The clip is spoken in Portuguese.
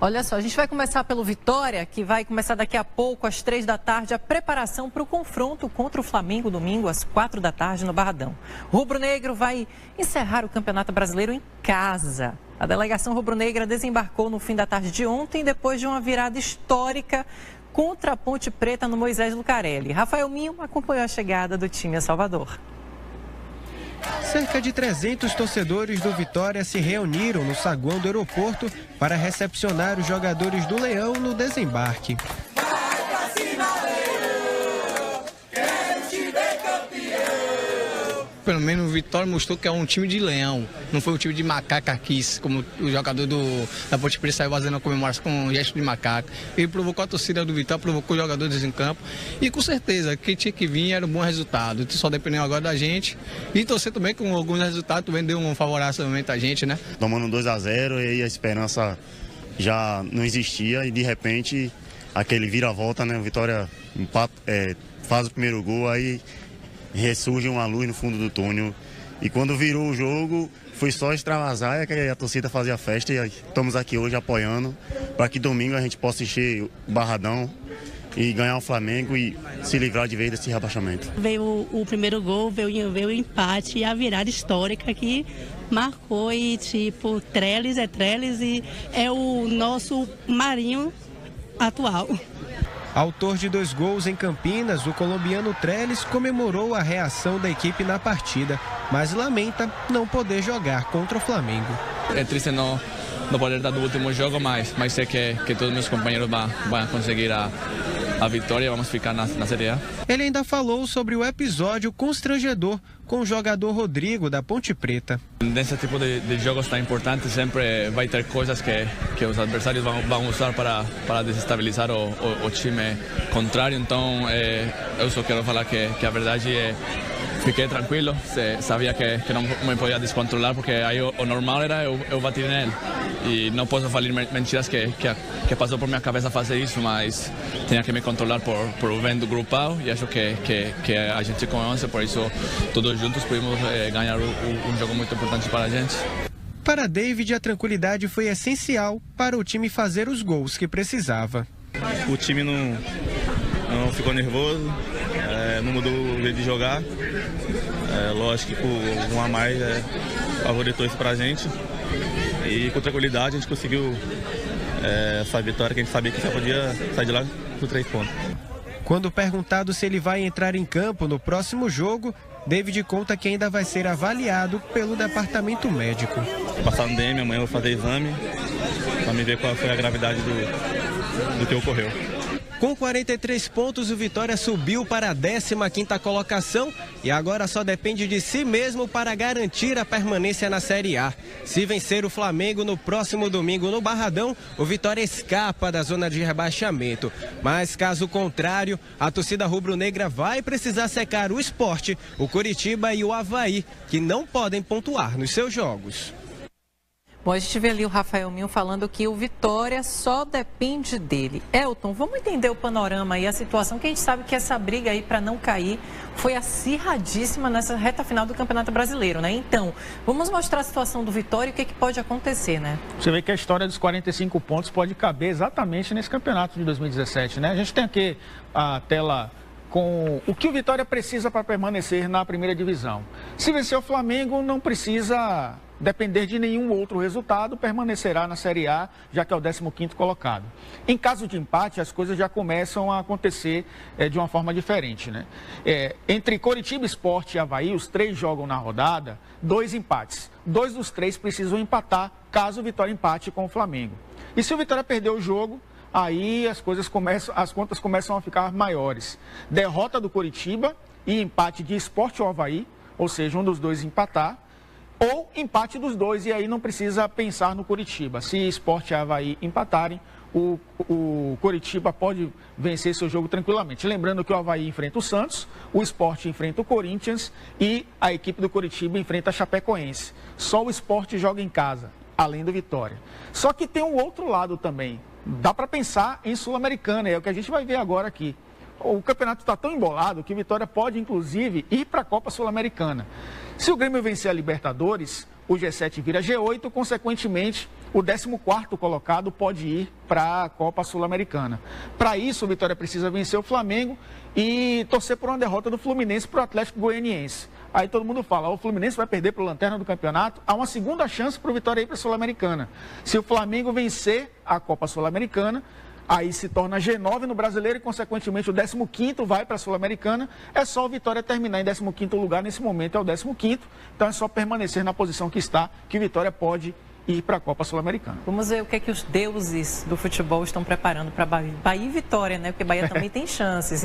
Olha só, a gente vai começar pelo Vitória, que vai começar daqui a pouco, às 3 da tarde, a preparação para o confronto contra o Flamengo, domingo, às 4 da tarde, no Barradão. O rubro-negro vai encerrar o Campeonato Brasileiro em casa. A delegação rubro-negra desembarcou no fim da tarde de ontem, depois de uma virada histórica contra a Ponte Preta no Moisés Lucarelli. Rafael Minho acompanhou a chegada do time a Salvador. Cerca de 300 torcedores do Vitória se reuniram no saguão do aeroporto para recepcionar os jogadores do Leão no desembarque. Pelo menos o Vitória mostrou que é um time de leão, não foi um time de macaca quis, como o jogador da Ponte Preta saiu fazendo a comemoração com um gesto de macaco. Ele provocou a torcida do Vitória, provocou os jogadores em campo e com certeza quem tinha que vir era um bom resultado. Só dependeu agora da gente e torcer também com alguns resultados, também deu um favorável a gente, né? Tomando 2-0 e a esperança já não existia e de repente aquele vira-volta, né? O Vitória faz o primeiro gol, aí ressurge uma luz no fundo do túnel. E quando virou o jogo, foi só extravasar, que a torcida fazia festa. E estamos aqui hoje apoiando para que domingo a gente possa encher o Barradão e ganhar o Flamengo e se livrar de vez desse rebaixamento. Veio o primeiro gol, veio o empate e a virada histórica que marcou e tipo, Trellis e é o nosso Marinho atual. Autor de 2 gols em Campinas, o colombiano Trellis comemorou a reação da equipe na partida, mas lamenta não poder jogar contra o Flamengo. É triste não poder dar do último jogo, mas sei que todos meus companheiros vão conseguir a vitória e vamos ficar na Série A. Ele ainda falou sobre o episódio constrangedor com o jogador Rodrigo da Ponte Preta. Nesse tipo de jogos tão importantes sempre vai ter coisas que os adversários vão usar para desestabilizar o time contrário, então eu só quero falar que a verdade é fiquei tranquilo, sabia que não me podia descontrolar porque aí o normal era eu bater nele e não posso falar mentiras que passou por minha cabeça fazer isso, mas tinha que me controlar por vendo grupal e acho que a gente com 11, por isso todos juntos pudimos ganhar um jogo muito importante para a gente. Para David, a tranquilidade foi essencial para o time fazer os gols que precisava. O time não ficou nervoso, não mudou o jeito de jogar. Lógico que com um a mais favoritou isso pra gente. E com tranquilidade a gente conseguiu essa vitória que a gente sabia que só podia sair de lá com 3 pontos. Quando perguntado se ele vai entrar em campo no próximo jogo, David conta que ainda vai ser avaliado pelo departamento médico. Vou passar no DM, amanhã eu vou fazer exame para me ver qual foi a gravidade do que ocorreu. Com 43 pontos, o Vitória subiu para a 15ª colocação e agora só depende de si mesmo para garantir a permanência na Série A. Se vencer o Flamengo no próximo domingo no Barradão, o Vitória escapa da zona de rebaixamento. Mas caso contrário, a torcida rubro-negra vai precisar secar o Sport, o Coritiba e o Avaí, que não podem pontuar nos seus jogos. Bom, a gente vê ali o Rafael Minho falando que o Vitória só depende dele. Elton, vamos entender o panorama e a situação, que a gente sabe que essa briga aí para não cair foi acirradíssima nessa reta final do Campeonato Brasileiro, né? Então, vamos mostrar a situação do Vitória e o que pode acontecer, né? Você vê que a história dos 45 pontos pode caber exatamente nesse campeonato de 2017, né? A gente tem aqui a tela com o que o Vitória precisa para permanecer na primeira divisão. Se vencer o Flamengo, não precisa depender de nenhum outro resultado, permanecerá na Série A, já que é o 15º colocado. Em caso de empate, as coisas já começam a acontecer de uma forma diferente, né? Entre Coritiba, Sport e Avaí, os 3 jogam na rodada, 2 empates. 2 dos 3 precisam empatar, caso o Vitória empate com o Flamengo. E se o Vitória perder o jogo, aí as contas começam a ficar maiores. Derrota do Coritiba e empate de Sport ou Avaí, ou seja, um dos 2 empatar, ou empate dos 2, e aí não precisa pensar no Coritiba. Se Sport e Avaí empatarem, o Coritiba pode vencer seu jogo tranquilamente. Lembrando que o Avaí enfrenta o Santos, o Sport enfrenta o Corinthians e a equipe do Coritiba enfrenta a Chapecoense. Só o Sport joga em casa, além do Vitória. Só que tem um outro lado também. Dá para pensar em Sul-Americana, é o que a gente vai ver agora aqui. O campeonato está tão embolado que Vitória pode, inclusive, ir para a Copa Sul-Americana. Se o Grêmio vencer a Libertadores, o G7 vira G8, consequentemente, o 14º colocado pode ir para a Copa Sul-Americana. Para isso, o Vitória precisa vencer o Flamengo e torcer por uma derrota do Fluminense para o Atlético Goianiense. Aí todo mundo fala, o Fluminense vai perder para o Lanterna do campeonato, há uma segunda chance para o Vitória ir para a Sul-Americana. Se o Flamengo vencer a Copa Sul-Americana, aí se torna G9 no Brasileiro e, consequentemente, o 15º vai para a Sul-Americana. É só o Vitória terminar em 15º lugar, nesse momento é o 15º. Então é só permanecer na posição que está, que o Vitória pode ir para a Copa Sul-Americana. Vamos ver o que é que os deuses do futebol estão preparando para Bahia e Vitória, né? Porque Bahia também tem chances.